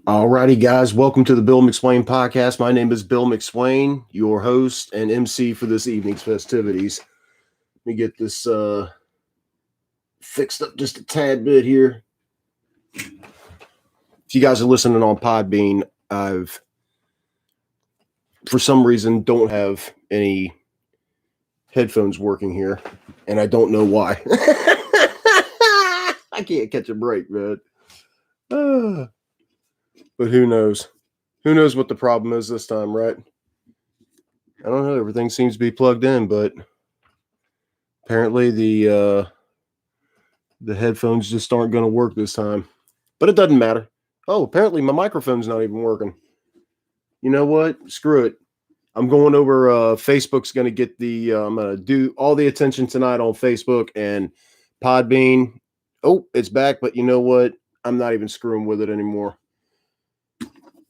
Alrighty, guys, welcome to the Bill McSwain podcast. My name is Bill McSwain, your host and MC for this evening's festivities. Let me get this fixed up just a tad bit here. If you guys are listening on Podbean, I've for some reason don't have any headphones working here, and I don't know why. I can't catch a break, man. But who knows? Who knows what the problem is this time, right? I don't know. Everything seems to be plugged in, but apparently the headphones just aren't going to work this time. But it doesn't matter. Oh, apparently my microphone's not even working. You know what? Screw it. I'm going over. Facebook's going to get the. I'm going to do all the attention tonight on Facebook and Podbean. Oh, it's back. But you know what? I'm not even screwing with it anymore.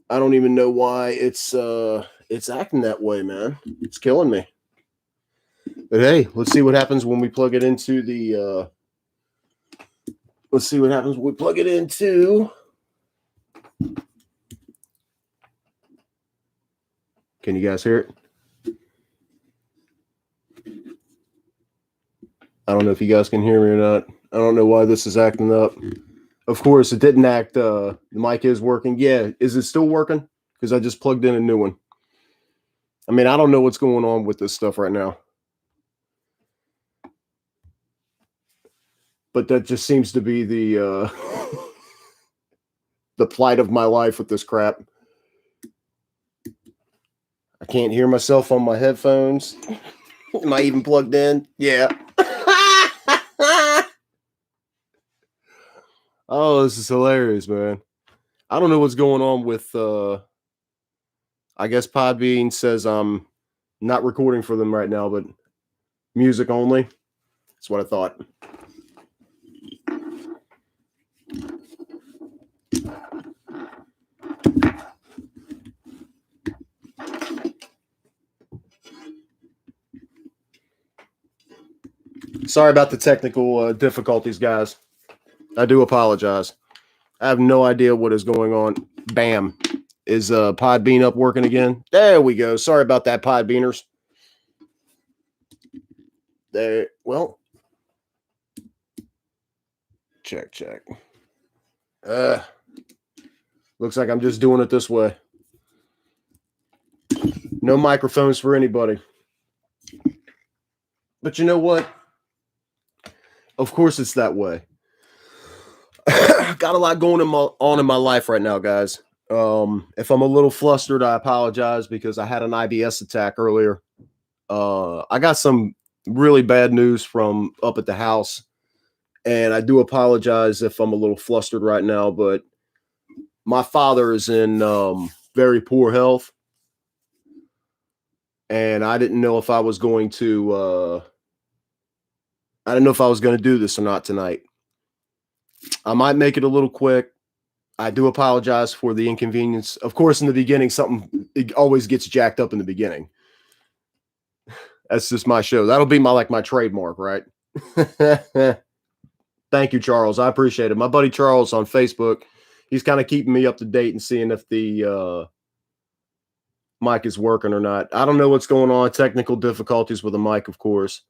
I don't even know why it's acting that way, man. It's killing me. But hey, let's see what happens when we plug it into the. Let's see what happens when we plug it into. Can you guys hear it? I don't know if you guys can hear me or not. I don't know why this is acting up. Of course, it didn't act. The mic is working. Yeah, is it still working? Because I just plugged in a new one. I mean, I don't know what's going on with this stuff right now. But that just seems to be the the plight of my life with this crap. I can't hear myself on my headphones. Am I even plugged in? Yeah. Oh, this is hilarious, man. I don't know what's going on with I guess Podbean says I'm not recording for them right now, but music only. That's what I thought. Sorry about the technical difficulties, guys. I do apologize. I have no idea what is going on. Bam. Is Podbean up working again? There we go. Sorry about that, Podbeaners. There. Well, check. Looks like I'm just doing it this way. No microphones for anybody. But you know what? Of course it's that way. Got a lot going on in my life right now, guys. If I'm a little flustered, I apologize because I had an IBS attack earlier. I got some really bad news from up at the house, and I do apologize if I'm a little flustered right now, but my father is in very poor health, and I didn't know if I was going to do this or not tonight. I might make it a little quick. I do apologize for the inconvenience. Of course, in the beginning, it always gets jacked up in the beginning. That's just my show. That'll be my trademark, right? Thank you, Charles. I appreciate it. My buddy Charles on Facebook, he's kind of keeping me up to date and seeing if the mic is working or not. I don't know what's going on. Technical difficulties with the mic, of course.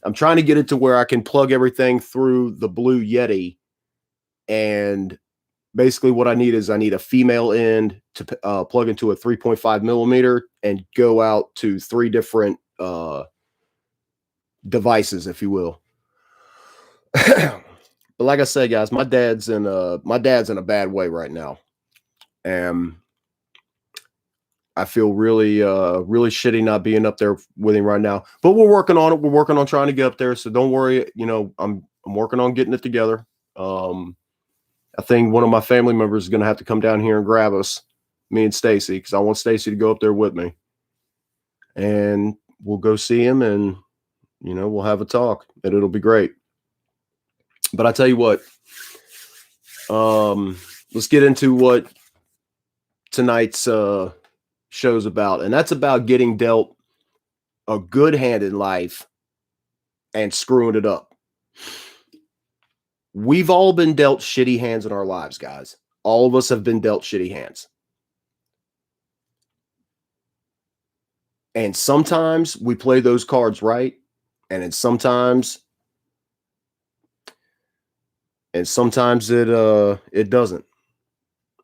I'm trying to get it to where I can plug everything through the Blue Yeti, and basically what I need a female end to plug into a 3.5 millimeter and go out to 3 different devices, if you will. But like I said, guys, my dad's in a bad way right now, and I feel really shitty not being up there with him right now. But we're working on it. We're working on trying to get up there, so don't worry. You know, I'm working on getting it together. I think one of my family members is going to have to come down here and grab us, me and Stacy, because I want Stacy to go up there with me. And we'll go see him, and, you know, we'll have a talk, and it'll be great. But I tell you what, let's get into what tonight's show's about. And that's about getting dealt a good hand in life and screwing it up. We've all been dealt shitty hands in our lives, guys. All of us have been dealt shitty hands. And sometimes we play those cards right, and then sometimes it doesn't.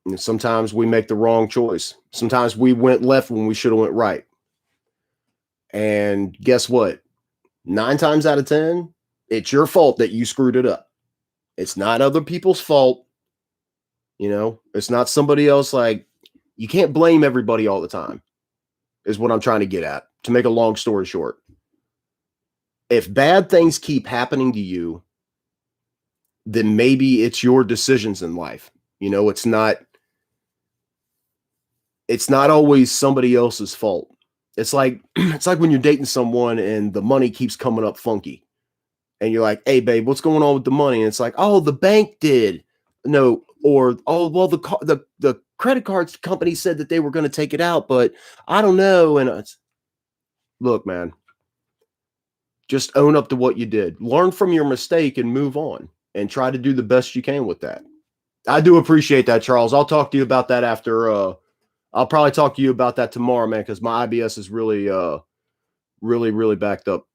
And sometimes we make the wrong choice. Sometimes we went left when we should have went right. And guess what? 9 times out of 10, it's your fault that you screwed it up. It's not other people's fault. You know, it's not somebody else. Like, you can't blame everybody all the time, is what I'm trying to get at, to make a long story short. If bad things keep happening to you, then maybe it's your decisions in life. You know, it's not always somebody else's fault. It's like when you're dating someone and the money keeps coming up funky. And you're like, "Hey babe, what's going on with the money?" And it's like, "Oh, the bank did." No, or, "Oh, well, the credit cards company said that they were going to take it out, but I don't know." And look, man, just own up to what you did. Learn from your mistake and move on, and try to do the best you can with that. I do appreciate that, Charles. I'll talk to you about that after. I'll probably talk to you about that tomorrow, man, because my IBS is really, really backed up.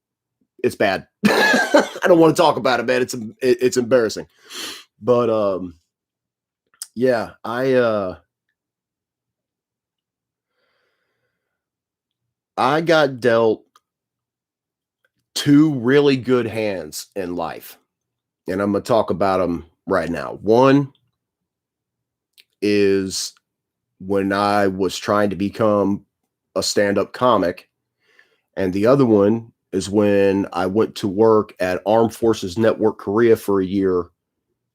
It's bad. I don't want to talk about it, man. It's embarrassing. But yeah, I got dealt 2 really good hands in life, and I'm gonna talk about them right now. One is when I was trying to become a stand-up comic, and the other one is when I went to work at Armed Forces Network Korea for a year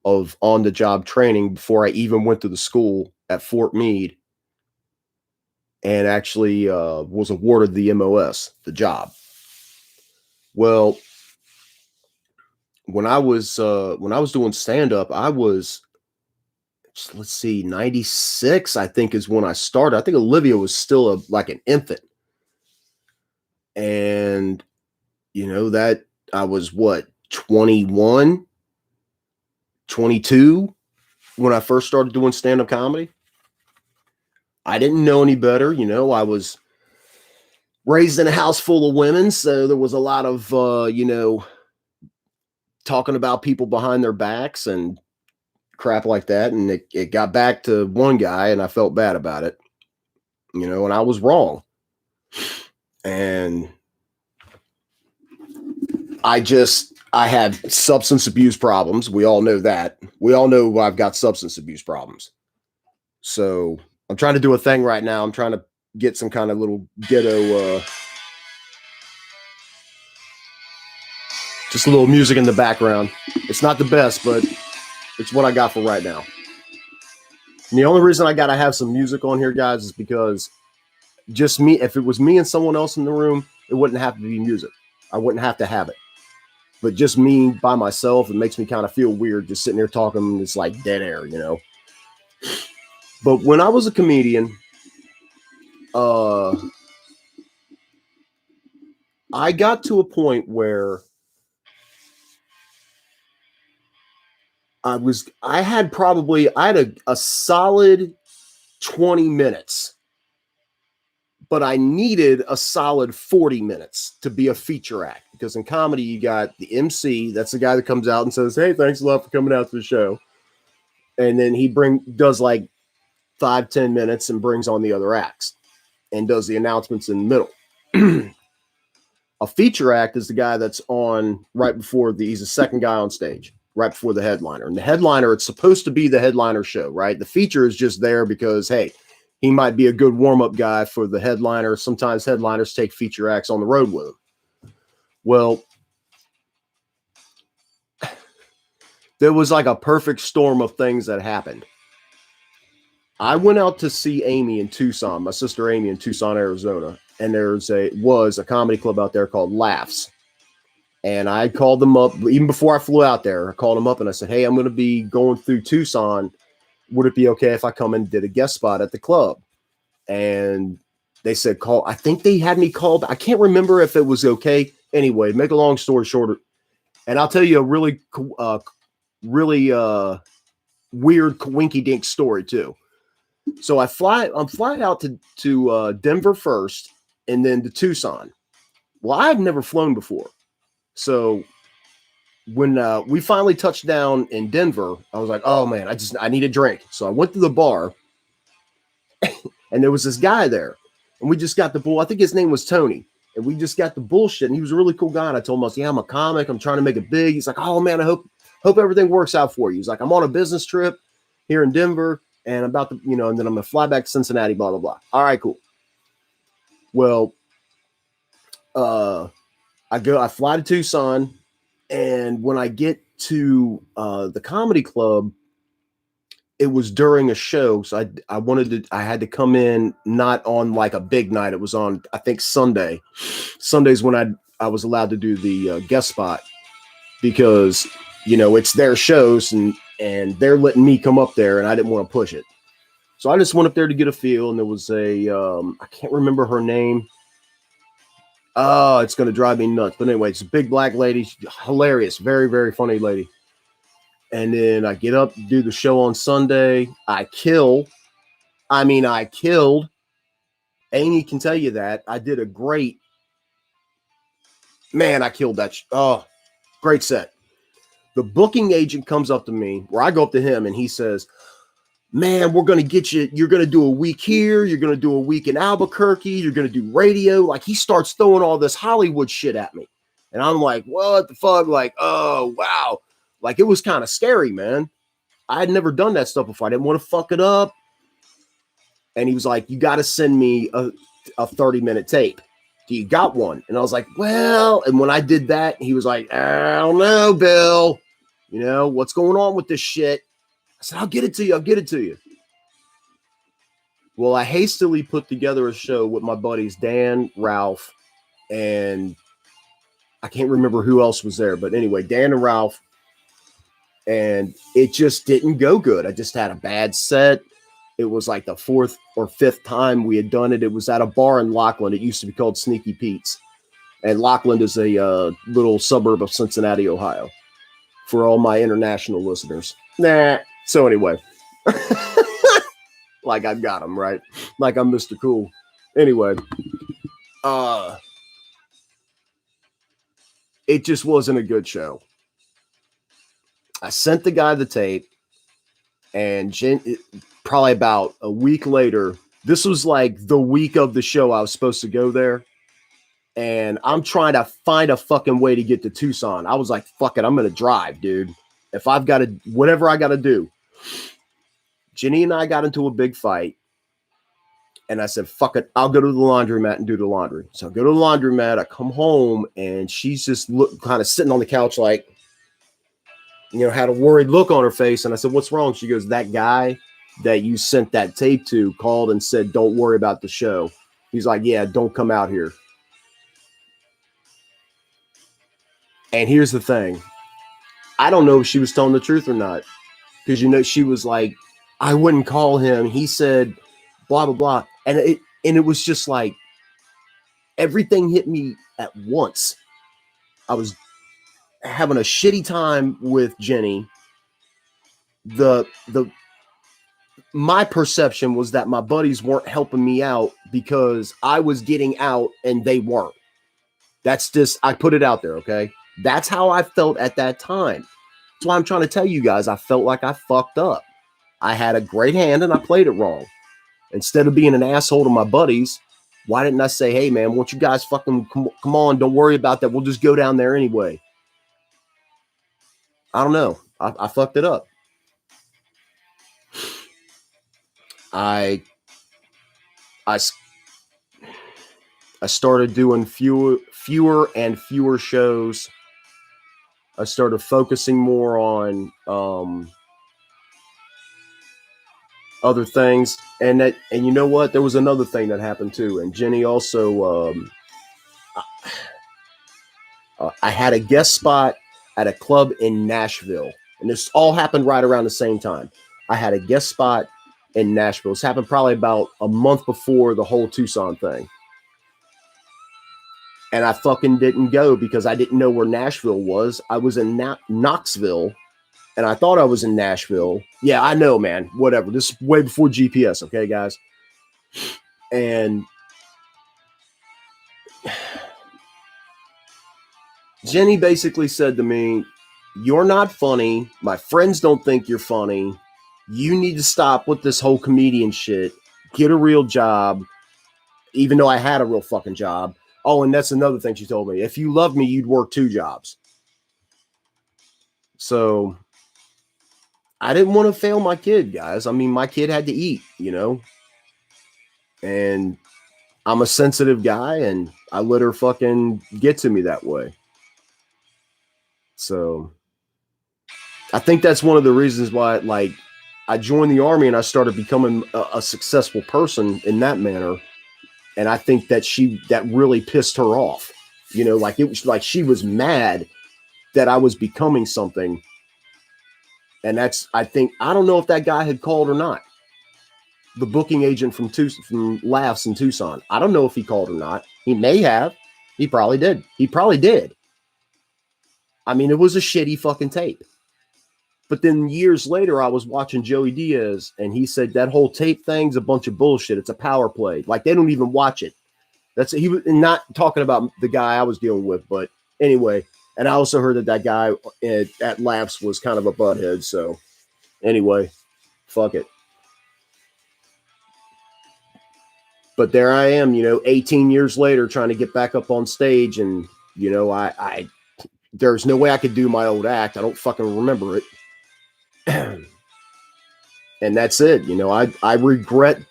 of on-the-job training before I even went to the school at Fort Meade, and actually was awarded the MOS, the job. Well, when I was doing stand-up, I was, let's see, 96, I think, is when I started. I think Olivia was still like an infant. And, you know, that I was what, 21, 22 when I first started doing stand-up comedy. I didn't know any better. You know, I was raised in a house full of women, so there was a lot of, you know, talking about people behind their backs and crap like that. And it got back to one guy, and I felt bad about it, you know, and I was wrong. And I had substance abuse problems. We all know that. We all know I've got substance abuse problems. So I'm trying to do a thing right now. I'm trying to get some kind of little ghetto, just a little music in the background. It's not the best, but it's what I got for right now. And the only reason I got to have some music on here, guys, is because just me, if it was me and someone else in the room, it wouldn't have to be music. I wouldn't have to have it. But just me by myself, it makes me kind of feel weird just sitting there talking, and it's like dead air, you know. But when I was a comedian, I got to a point where I had a solid 20 minutes, but I needed a solid 40 minutes to be a feature act, because in comedy, you got the MC. That's the guy that comes out and says, "Hey, thanks a lot for coming out to the show." And then he does like 5-10 minutes and brings on the other acts and does the announcements in the middle. A feature act is the guy that's on right before he's the second guy on stage, right before the headliner. And the headliner, it's supposed to be the headliner show, right? The feature is just there because, hey, he might be a good warm-up guy for the headliner. Sometimes headliners take feature acts on the road with them. Well, there was like a perfect storm of things that happened. I went out to see Amy in Tucson, my sister Amy in Tucson, Arizona. And was a comedy club out there called Laughs. And I called them up even before I flew out there. I called them up and I said, "Hey, I'm going to be going through Tucson. Would it be okay if I come and did a guest spot at the club?" And they said, "Call." I think they had me call. I can't remember if it was okay. Anyway, make a long story shorter. And I'll tell you a really weird winky dink story too. So I'm flying out to Denver first, and then to Tucson. Well, I've never flown before, so when we finally touched down in Denver, I was like, oh man, I need a drink. So I went to the bar, and there was this guy there, and we just got the bull. I think his name was Tony, and we just got the bullshit. And he was a really cool guy. And I told him, I was, yeah, I'm a comic. I'm trying to make it big. He's like, oh man, I hope everything works out for you. He's like, I'm on a business trip here in Denver, and I'm about to, and then I'm gonna fly back to Cincinnati. Blah blah blah. All right, cool. Well, I fly to Tucson, and when I get to the comedy club, it was during a show, so I had to come in not on like a big night. It was on, I think, Sunday. Sunday's when I was allowed to do the guest spot, because it's their shows, and they're letting me come up there, and I didn't want to push it. So I just went up there to get a feel, and there was I can't remember her name. Oh, it's going to drive me nuts. But anyway, it's a big black lady. She's hilarious. Very, very funny lady. And then I get up, do the show on Sunday. I killed. Amy can tell you that. I did a great. Man, I killed that. Great set. The booking agent comes up to me, where I go up to him, and he says, man, we're going to get you. You're going to do a week here. You're going to do a week in Albuquerque. You're going to do radio. Like, he starts throwing all this Hollywood shit at me. And I'm like, what the fuck? Like, oh, wow. Like, it was kind of scary, man. I had never done that stuff before. I didn't want to fuck it up. And he was like, you got to send me a 30-minute tape. Do you got one? And I was like, well, and when I did that, he was like, I don't know, Bill. What's going on with this shit? I said, I'll get it to you. Well, I hastily put together a show with my buddies, Dan, Ralph, and I can't remember who else was there. But anyway, Dan and Ralph, and it just didn't go good. I just had a bad set. It was like the 4th or 5th time we had done it. It was at a bar in Lockland. It used to be called Sneaky Pete's. And Lockland is a little suburb of Cincinnati, Ohio, for all my international listeners. Nah. So anyway, like I've got them, right? Like I'm Mr. Cool. Anyway, it just wasn't a good show. I sent the guy the tape, and probably about a week later, this was like the week of the show I was supposed to go there, and I'm trying to find a fucking way to get to Tucson. I was like, fuck it, I'm going to drive, dude. If I've got to, whatever I got to do. Jenny and I got into a big fight, and I said, fuck it, I'll go to the laundromat and do the laundry. So I go to the laundromat, I come home, and she's just kind of sitting on the couch like, had a worried look on her face. And I said, what's wrong? She goes, that guy that you sent that tape to called and said, don't worry about the show. He's like, yeah, don't come out here. And here's the thing. I don't know if she was telling the truth or not, because, she was like, I wouldn't call him. He said, blah, blah, blah. And it was just like, everything hit me at once. I was having a shitty time with Jenny. My perception was that my buddies weren't helping me out because I was getting out and they weren't. That's just, I put it out there, okay? That's how I felt at that time. That's why I'm trying to tell you guys, I felt like I fucked up. I had a great hand and I played it wrong. Instead of being an asshole to my buddies, why didn't I say, hey, man, won't you guys fucking come on, don't worry about that. We'll just go down there anyway. I don't know. I fucked it up. I started doing fewer and fewer shows. I started focusing more on other things, and you know what? There was another thing that happened too. And Jenny also, I had a guest spot at a club in Nashville, and this all happened right around the same time. I had a guest spot in Nashville. This happened probably about a month before the whole Tucson thing. And I fucking didn't go because I didn't know where Nashville was. I was in Knoxville, and I thought I was in Nashville. Yeah, I know, man. Whatever. This is way before GPS, okay, guys? And Jenny basically said to me, "You're not funny. My friends don't think you're funny. You need to stop with this whole comedian shit. Get a real job." Even though I had a real fucking job. Oh, and that's another thing she told me. If you loved me, you'd work 2 jobs. So I didn't want to fail my kid, guys. I mean, my kid had to eat, you know? And I'm a sensitive guy, and I let her fucking get to me that way. So I think that's one of the reasons why, like, I joined the Army and I started becoming a successful person in that manner. And I think that that really pissed her off. You know, like, it was like she was mad that I was becoming something. And that's, I don't know if that guy had called or not. The booking agent from Laughs in Tucson. I don't know if he called or not. He may have. He probably did. I mean, it was a shitty fucking tape. But then years later, I was watching Joey Diaz, and he said that whole tape thing's a bunch of bullshit. It's a power play. Like, they don't even watch it. He was not talking about the guy I was dealing with, but anyway. And I also heard that guy at Laughs was kind of a butthead. So anyway, fuck it. But there I am, 18 years later, trying to get back up on stage, and I there's no way I could do my old act. I don't fucking remember it. And that's it. I regret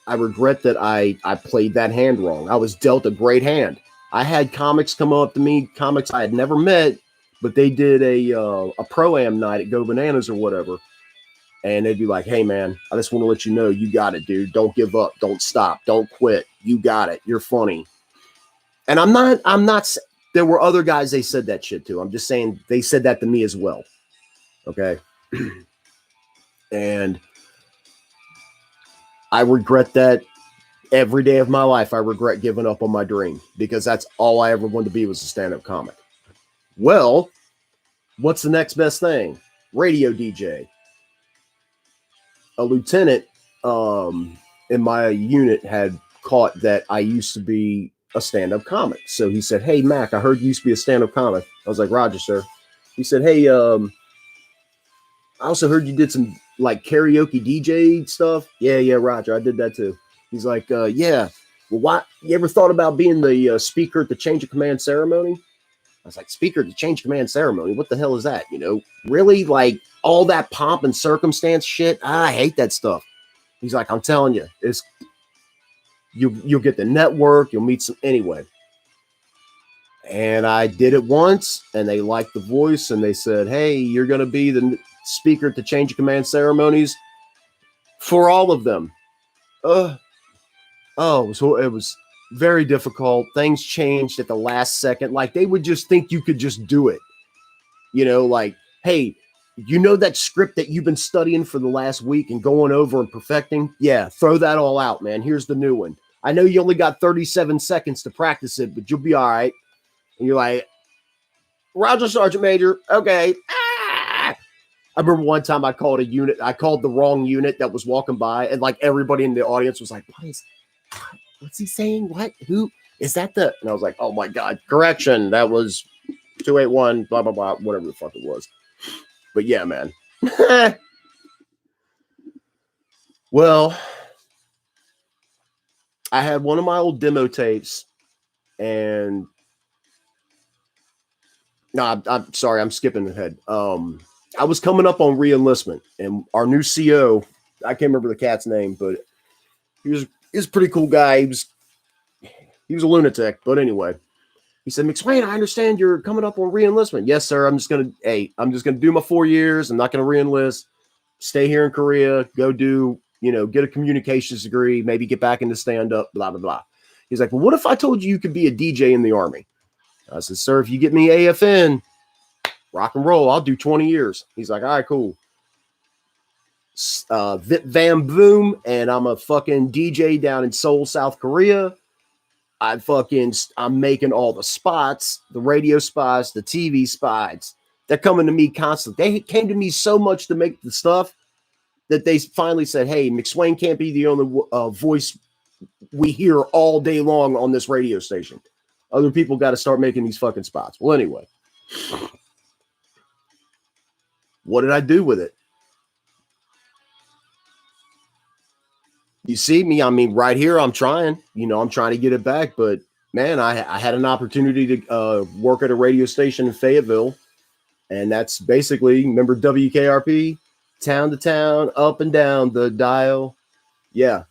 that I played that hand wrong. I was dealt a great hand. I had comics come up to me, comics I had never met, but they did a pro-am night at Go Bananas or whatever. And they'd be like, "Hey man, I just want to let you know, you got it, dude. Don't give up. Don't stop. Don't quit. You got it. You're funny." And I'm not, there were other guys they said that shit to. I'm just saying they said that to me as well. Okay. And I regret that every day of my life. I regret giving up on my dream, because that's all I ever wanted to be, was a stand-up comic. Well, what's the next best thing? Radio DJ. A lieutenant in my unit had caught that I used to be a stand-up comic. So he said, "Hey, Mac, I heard you used to be a stand-up comic." I was like, "Roger, sir." He said, "Hey, I also heard you did some like karaoke DJ stuff." Yeah, Roger, I did that too. He's like, "Yeah, well, why? You ever thought about being the speaker at the change of command ceremony?" I was like, "Speaker at the change of command ceremony? What the hell is that? Really, like all that pomp and circumstance shit? I hate that stuff." He's like, "I'm telling you, it's you'll get the network, you'll meet some anyway." And I did it once, and they liked the voice, and they said, "Hey, you're going to be the speaker at the change of command ceremonies for all of them." So it was very difficult. Things changed at the last second. Like, they would just think you could just do it. Like, "Hey, that script that you've been studying for the last week and going over and perfecting? Yeah, throw that all out, man. Here's the new one. I know you only got 37 seconds to practice it, but you'll be all right." And you're like, "Roger, Sergeant Major. Okay." I remember one time I called the wrong unit that was walking by, and like everybody in the audience was like, "What's he saying? What? Who is that?" And I was like, "Oh my God, correction. That was 281, blah, blah, blah," whatever the fuck it was. But yeah, man. Well, I had one of my old demo tapes, and no, I'm sorry, I'm skipping ahead. I was coming up on re-enlistment, and our new CO, I can't remember the cat's name, but he was a pretty cool guy. He was a lunatic, but anyway, he said, "McSwain, I understand you're coming up on re-enlistment." "Yes, sir. I'm just gonna do my 4 years. I'm not gonna re-enlist. Stay here in Korea. Go do, get a communications degree. Maybe get back into stand-up. Blah blah blah." He's like, "Well, what if I told you could be a DJ in the Army?" I said, "Sir, if you get me AFN, rock and roll, I'll do 20 years. He's like, "All right, cool. Vip Vam Boom, and I'm a fucking DJ down in Seoul, South Korea. I'm making all the spots, the radio spots, the TV spots, They're coming to me constantly. They came to me so much to make the stuff that they finally said, hey, McSwain can't be the only voice we hear all day long on this radio station. Other people got to start making these fucking spots. Well, anyway, what did I do with it? You see me, I mean, right here, I'm trying. I'm trying to get it back. But, man, I had an opportunity to work at a radio station in Fayetteville. And that's basically, remember WKRP? Town to town, up and down the dial. Yeah,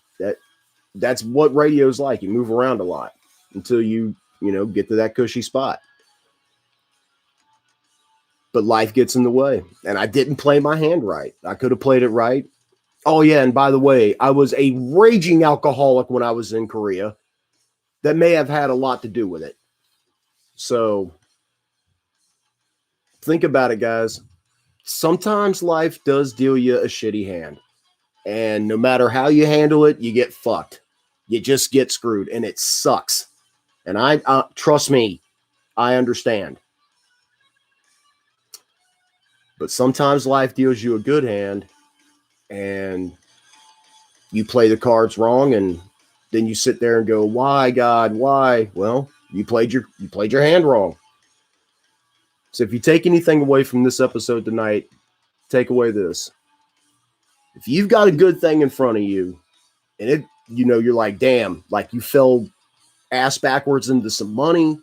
that's what radio's like. You move around a lot until you get to that cushy spot. But life gets in the way. And I didn't play my hand right. I could have played it right. Oh, yeah, and by the way, I was a raging alcoholic when I was in Korea. That may have had a lot to do with it. So think about it, guys. Sometimes life does deal you a shitty hand. And no matter how you handle it, you get fucked. You just get screwed, and it sucks. And I trust me, I understand. But sometimes life deals you a good hand, and you play the cards wrong, and then you sit there and go, why, God, why? Well, you played your hand wrong. So if you take anything away from this episode tonight, take away this. If you've got a good thing in front of you, and you're like, damn, like you fell ass backwards into some money,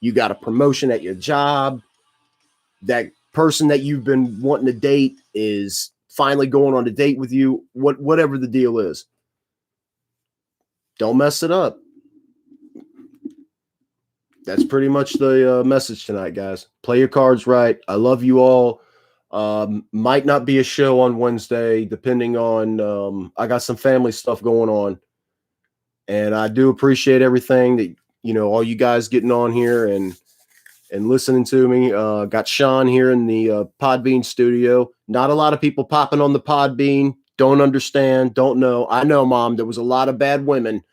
you got a promotion at your job, that person that you've been wanting to date is finally going on a date with you, whatever the deal is, don't mess it up. That's pretty much the message tonight, guys. Play your cards right. I love you all. Might not be a show on Wednesday, depending on I got some family stuff going on. And I do appreciate everything that, all you guys getting on here and listening to me. Got Sean here in the Podbean studio. Not a lot of people popping on the Podbean. Don't understand. Don't know. I know, Mom, there was a lot of bad women.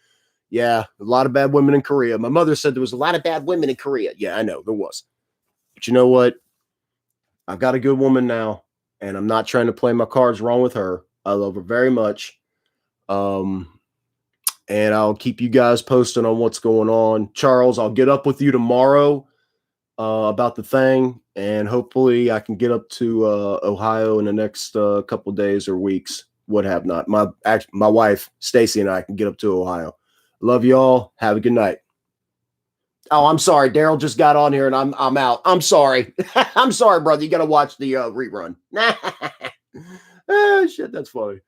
Yeah, a lot of bad women in Korea. My mother said there was a lot of bad women in Korea. Yeah, I know there was. But you know what? I've got a good woman now, and I'm not trying to play my cards wrong with her. I love her very much. And I'll keep you guys posted on what's going on. Charles, I'll get up with you tomorrow about the thing, and hopefully I can get up to Ohio in the next couple of days or weeks, what have not. My wife, Stacy, and I can get up to Ohio. Love you all. Have a good night. Oh, I'm sorry. Daryl just got on here and I'm out. I'm sorry. I'm sorry, brother. You got to watch the rerun. Oh, shit. That's funny.